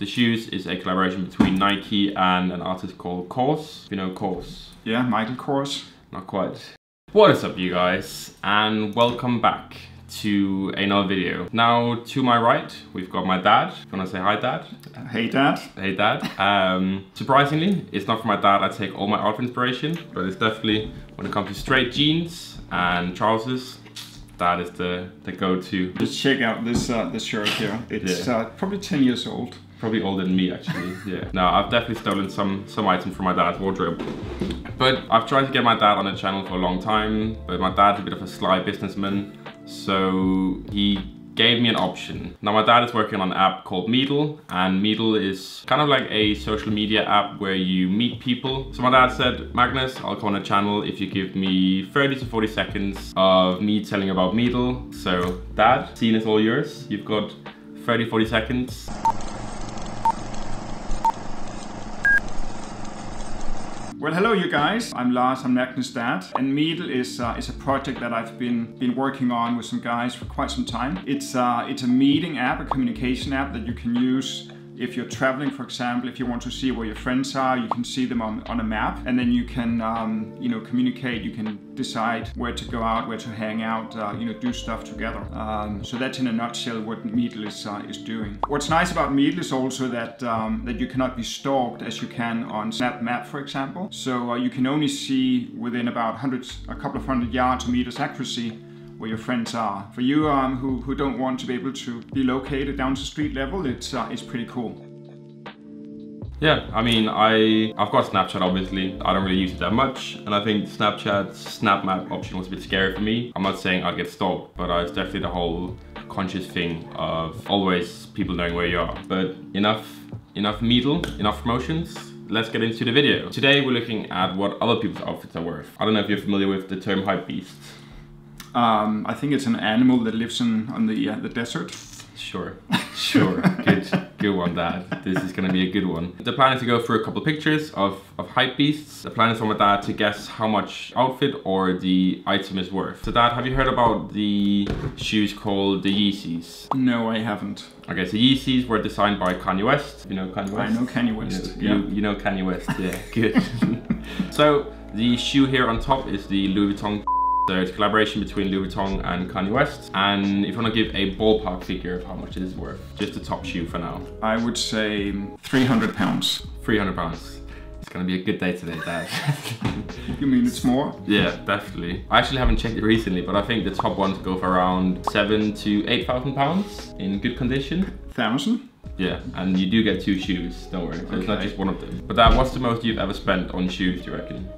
The shoes is a collaboration between Nike and an artist called Course. You know Course? Yeah, Michael Kors. Not quite. What is up, you guys? And welcome back to another video. Now, to my right, we've got my dad. You wanna say hi, Dad? Hey, Dad. Hey, Dad. Surprisingly, it's not from my dad I take all my outfit inspiration, but it's definitely, when it comes to straight jeans and trousers, Dad is the go-to. Just check out this this shirt here. It's probably 10 years old. Probably older than me, actually. Yeah. No, I've definitely stolen some items from my dad's wardrobe. But I've tried to get my dad on the channel for a long time, but my dad's a bit of a sly businessman, so he gave me an option. Now my dad is working on an app called Meetle, and Meetle is kind of like a social media app where you meet people. So my dad said, Magnus, I'll come on the channel if you give me 30 to 40 seconds of me telling about Meetle. So Dad, scene is all yours. You've got 30-40 seconds. Well, hello you guys. I'm Lars, I'm Magnus' dad, and Meetle is a project that I've been working on with some guys for quite some time. It's a meeting app, a communication app that you can use if you're traveling, for example. If you want to see where your friends are, you can see them on a map, and then you can you know, communicate. You can decide where to go out, where to hang out, you know, do stuff together. So that's in a nutshell what Meetle is doing. What's nice about Meetle is also that that you cannot be stalked as you can on Snap Map, for example. So you can only see within about a couple of hundred yards or meters accuracy where your friends are. For you who don't want to be able to be located down to street level, it's pretty cool. Yeah, I mean, I've got Snapchat, obviously. I don't really use it that much, and I think Snapchat's Snap Map option was a bit scary for me. I'm not saying I'd get stalked, but it's definitely the whole conscious thing of always people knowing where you are. But enough Meetle, enough promotions. Let's get into the video. Today we're looking at what other people's outfits are worth. I don't know if you're familiar with the term Hypebeast. I think it's an animal that lives on the desert. Sure, good one, Dad. This is gonna be a good one. The plan is to go through a couple pictures of Hypebeasts. The plan is for my dad to guess how much outfit or the item is worth. So Dad, have you heard about the shoes called the Yeezys? No, I haven't. Okay, so Yeezys were designed by Kanye West. You know Kanye West? I know Kanye West. You know Kanye West, yeah, good. So the shoe here on top is the Louis Vuitton. So it's a collaboration between Louis Vuitton and Kanye West. And if you want to give a ballpark figure of how much it is worth, just the top shoe for now. I would say 300 pounds. 300 pounds. It's gonna be a good day today, Dad. You mean it's more? Yeah, definitely. I actually haven't checked it recently, but I think the top ones go for around 7,000 to 8,000 pounds in good condition. 1,000? Yeah, and you do get 2 shoes, don't worry. So it's not just one of them. But Dad, what's the most you've ever spent on shoes, do you reckon?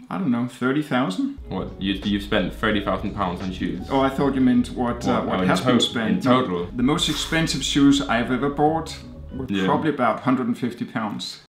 I don't know, 30,000? What? You've spent 30,000 pounds on shoes? Oh, I thought you meant what has been spent. In total? The most expensive shoes I've ever bought were probably about 150 pounds.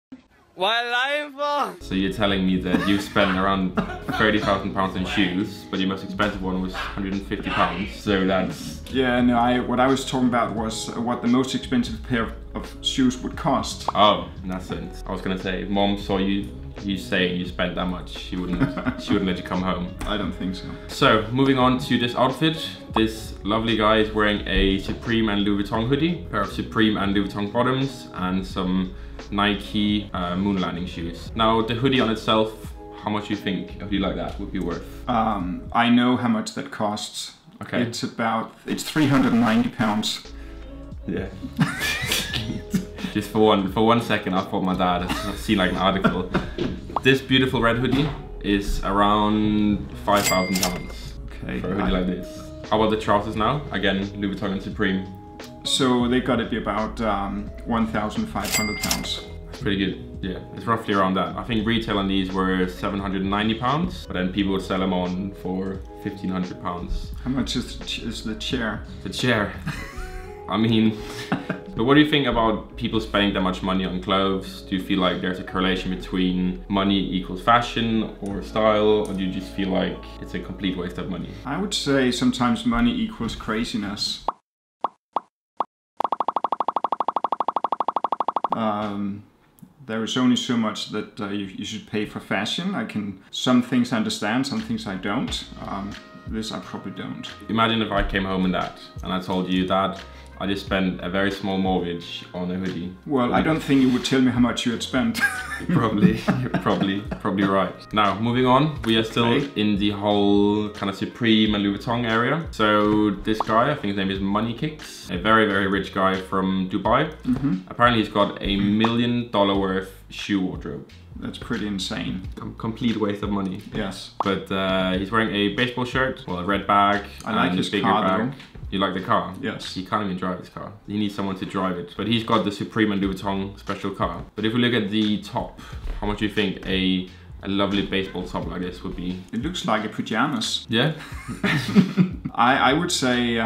So you're telling me that you've spent around 30,000 pounds on shoes, but your most expensive one was 150 pounds. So that's... Yeah, no, what I was talking about was what the most expensive pair of shoes would cost. Oh, in that sense. I was gonna say, if Mom saw you saying you spent that much, she wouldn't let you come home. I don't think so. So moving on to this outfit, this lovely guy is wearing a Supreme and Louis Vuitton hoodie, a pair of Supreme and Louis Vuitton bottoms, and some Nike moon landing shoes. Now the hoodie on itself, how much you think a hoodie like that would be worth? I know how much that costs. Okay. It's 390 pounds. Yeah. Just for one second, I thought my dad had seen like an article. This beautiful red hoodie is around 5,000 pounds. Okay. For a hoodie like this. How about the trousers now? Again, Louis Vuitton and Supreme. So they gotta be about 1,500 pounds. Pretty good, yeah. It's roughly around that. I think retail on these were 790 pounds, but then people would sell them on for 1,500 pounds. How much is the chair? The chair. I mean, but what do you think about people spending that much money on clothes? Do you feel like there's a correlation between money equals fashion or style, or do you just feel like it's a complete waste of money? I would say sometimes money equals craziness. There is only so much that you should pay for fashion. Some things I understand, some things I don't. This I probably don't. Imagine if I came home in that and I told you, Dad, I just spent a very small mortgage on a hoodie. Well, I don't think you would tell me how much you had spent. Probably right. Now, moving on, we are still in the whole kind of Supreme and Louis Vuitton area. So this guy, I think his name is Money Kicks, a very, very rich guy from Dubai. Apparently he's got $1 million worth shoe wardrobe. That's pretty insane. Complete waste of money. Yes. But he's wearing a baseball shirt, well, a red bag, I like and his a bigger car, bag. though. You like the car? Yes. He can't even drive his car. He needs someone to drive it. But he's got the Supreme and Louis Vuitton special car. But if we look at the top, how much do you think a lovely baseball top like this would be? It looks like a pajamas. Yeah? I would say,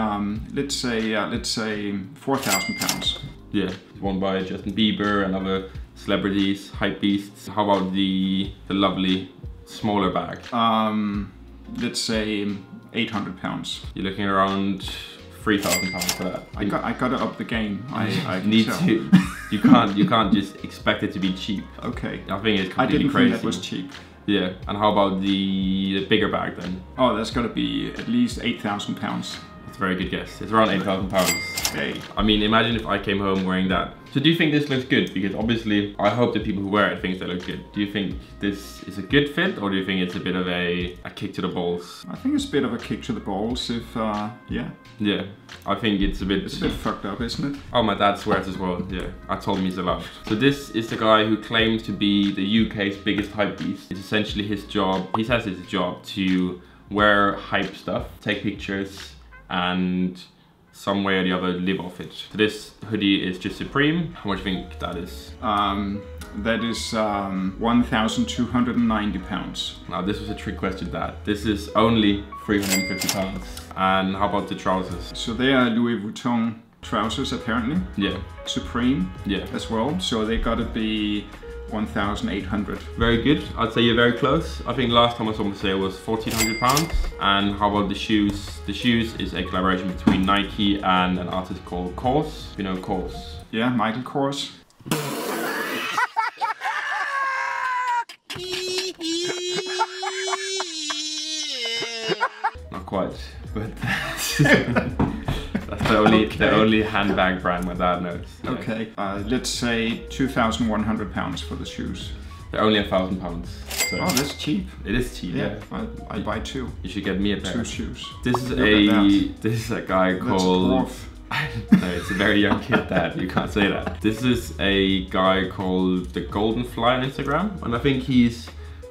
let's say 4,000 pounds. Yeah. It's worn by Justin Bieber and other celebrities, Hypebeasts. How about the lovely smaller bag? Let's say 800 pounds. You're looking around 3,000 pounds for that. I got to up the game. I need to. You can't just expect it to be cheap. Okay. I think it's completely I didn't crazy. think that was cheap. Yeah. And how about the bigger bag then? Oh, that's got to be at least 8,000 pounds. That's a very good guess. It's around 8,000 pounds. Hey. I mean, imagine if I came home wearing that. So do you think this looks good? Because obviously, I hope the people who wear it think they look good. Do you think this is a good fit, or do you think it's a bit of a kick to the balls? I think it's a bit of a kick to the balls if, yeah. Yeah, I think it's a bit... It's a bit fucked up, isn't it? Oh, my dad swears as well, yeah. I told him he's allowed. So this is the guy who claims to be the UK's biggest hype beast. It's essentially his job, he says it's his job to wear hype stuff, take pictures, and some way or the other live off it. So this hoodie is just Supreme. How much do you think that is? That is 1,290 pounds. Now this was a trick question, Dad. This is only 350 pounds. And how about the trousers? So they are Louis Vuitton trousers apparently. Yeah. Supreme. Yeah. As well. So they gotta be 1,800. Very good. I'd say you're very close. I think last time I saw on sale was 1,400 pounds. And how about the shoes? The shoes is a collaboration between Nike and an artist called Kors. You know Kors? Yeah, Michael Kors. Not quite, but that's the only handbag brand my dad knows. Yeah. Okay, let's say 2,100 pounds for the shoes. They're only 1,000 pounds. So oh, that's cheap. It is cheap. Yeah. I buy two. You should get me a pair. 2 shoes. This is a guy called. No, it's a very young kid, Dad. You can't say that. This is a guy called the Golden Fly on Instagram, and I think he's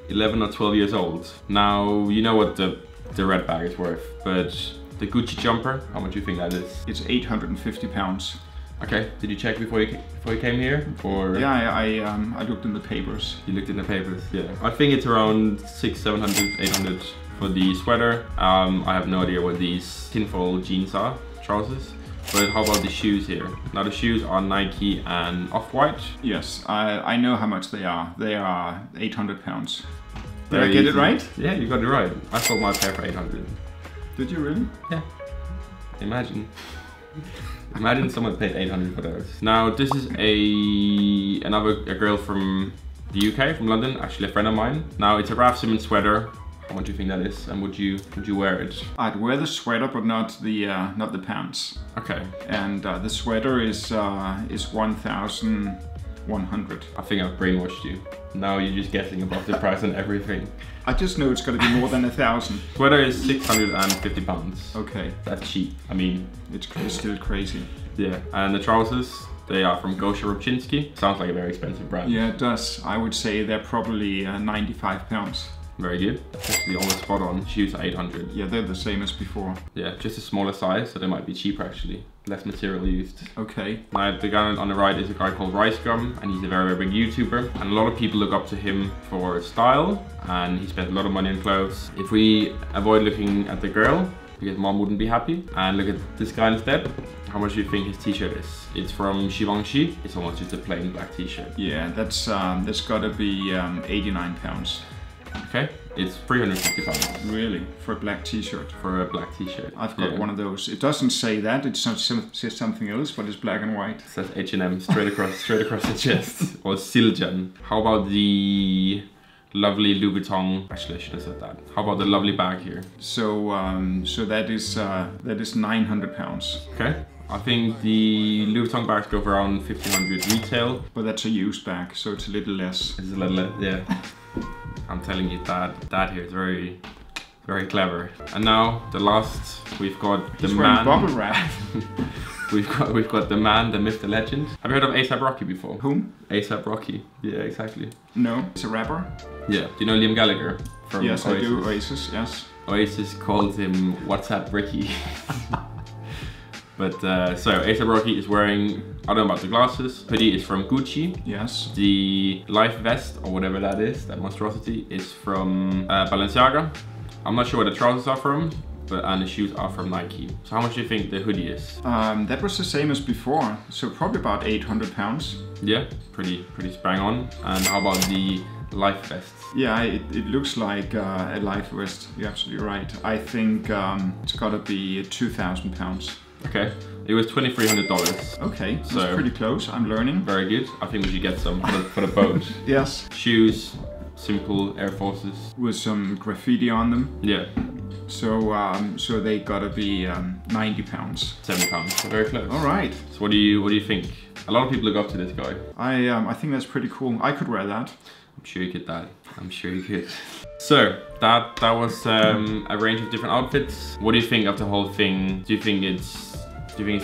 11 or 12 years old. Now you know what the red bag is worth, but the Gucci jumper, how much do you think that is? It's 850 pounds. Okay, did you check before you came here? Or yeah, I looked in the papers. You looked in the papers, yeah. I think it's around 600, 700, 800 for the sweater. I have no idea what these tinfoil jeans are, trousers. But how about the shoes here? Now the shoes are Nike and Off-White. Yes, I know how much they are. They are 800 pounds. Did Very I get easy. it right? Yeah, you got it right. I sold my pair for 800. Did you really? Yeah. Imagine. Imagine someone paid 800 for those. Now this is a girl from the UK, from London, actually a friend of mine. Now it's a Raf Simons sweater. How much do you think that is? And would you wear it? I'd wear the sweater, but not the pants. Okay. And the sweater is 1,100. I think I've brainwashed you. Now you're just guessing above the price on everything. I just know it's gonna be more than 1,000. Sweater is 650 pounds. Okay. That's cheap. I mean, it's still crazy. Yeah. And the trousers, they are from xoxo. Sounds like a very expensive brand. Yeah, it does. I would say they're probably 95 pounds. Very good. That's actually almost spot on. Shoes are 800. Yeah, they're the same as before. Yeah, just a smaller size, so they might be cheaper actually. Less material used. Okay. Now the guy on the right is a guy called Rice Gum, and he's a very, very big YouTuber. And a lot of people look up to him for style, and he spent a lot of money on clothes. If we avoid looking at the girl, because mom wouldn't be happy, and look at this guy instead, how much do you think his t-shirt is? It's from Givenchy. It's almost just a plain black t-shirt. Yeah, that's gotta be 89 pounds. Okay, it's 350 pounds. Really? For a black t-shirt? For a black t-shirt. I've got one of those. It doesn't say that, it says something else, but it's black and white. It says H&M straight across the chest. Or Siljan. How about the lovely Louis Vuitton. Actually, I should have said that. How about the lovely bag here? So so that is £900. Okay. I think the Louis Vuitton bags go for around 1,500 retail. But that's a used bag, so it's a little less. It's a little, yeah. I'm telling you, Dad here is very, very clever. And now the last, we've got the man. Bubble wrap. we've got the man, the myth, the legend. Have you heard of A$AP Rocky before? Whom? A$AP Rocky. Yeah, exactly. No, it's a rapper. Yeah. Do you know Liam Gallagher from Yes, Oasis? I do. Oasis, yes. Oasis called him WhatsApp Ricky. But so A$AP Rocky is wearing, I don't know about the glasses. Hoodie is from Gucci. Yes. The life vest or whatever that is, that monstrosity, is from Balenciaga. I'm not sure where the trousers are from, and the shoes are from Nike. So how much do you think the hoodie is? That was the same as before, so probably about £800. Yeah, pretty bang on. And how about the life vest? Yeah, it looks like a life vest. You're absolutely right. I think it's gotta be £2,000. Okay, it was $2,300. Okay, so that's pretty close. I'm learning. Very good. I think we should get some for the boat. Yes. Shoes, simple Air Forces with some graffiti on them. Yeah. So so they gotta be £90. £70. So very close. All right. So what do you think? A lot of people look up to this guy. I think that's pretty cool. I could wear that. I'm sure you could, Dad. I'm sure you could. So that was a range of different outfits. What do you think of the whole thing? Do you think it's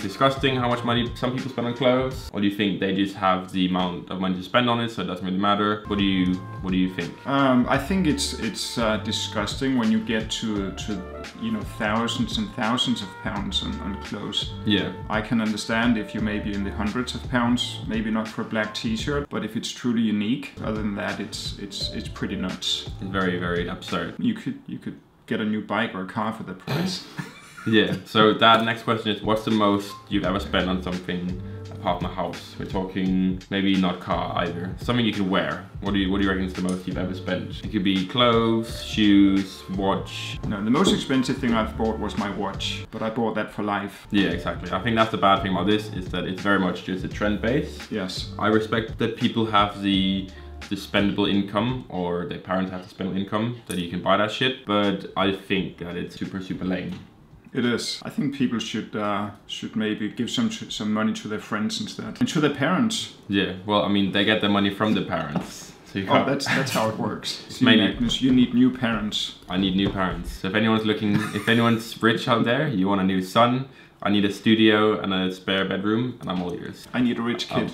disgusting how much money some people spend on clothes, or do you think they just have the amount of money to spend on it, so it doesn't really matter? What do you think? I think it's disgusting when you get to you know, thousands and thousands of pounds on clothes. Yeah. I can understand if you may be in the hundreds of pounds, maybe not for a black t-shirt, but if it's truly unique, other than that, it's pretty nuts. Very, very absurd. You could get a new bike or a car for that price. Yeah. So Dad, next question is, what's the most you've ever spent on something apart from a house? We're talking maybe not car either. Something you can wear. What do you reckon is the most you've ever spent? It could be clothes, shoes, watch. No, the most expensive thing I've bought was my watch, but I bought that for life. Yeah, exactly. I think that's the bad thing about this, is that it's very much just a trend base. Yes. I respect that people have the spendable income, or their parents have the spendable income, that you can buy that shit, but I think that it's super lame. It is. I think people should maybe give some money to their friends instead, and to their parents. Yeah. Well, I mean, they get their money from the parents. So you that's how it works. It's mainly, Magnus, you need new parents. I need new parents. So if anyone's rich out there, you want a new son, I need a studio and a spare bedroom, and I'm all yours. I need a rich kid.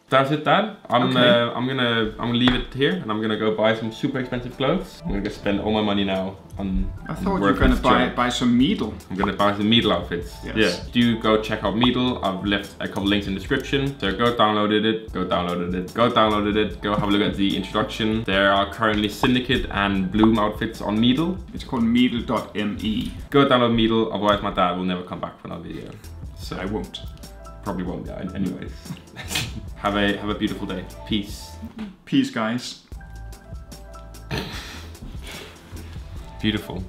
That's it, Dad. I'm Okay. gonna leave it here, and I'm gonna go buy some super expensive clothes. I'm gonna go spend all my money now on. I thought you were gonna buy some Meetle. I'm gonna buy some Meetle outfits. Yes. Yeah. Do go check out Meetle. I've left a couple links in the description. So go download it. Go have a look at the introduction. There are currently Syndicate and Bloom outfits on Meetle. It's called Meetle.me. Go download Meetle. Otherwise, my dad will never come back for another video. So I won't. Probably won't. Yeah. Anyways. Have a beautiful day. Peace. Peace, guys. Beautiful.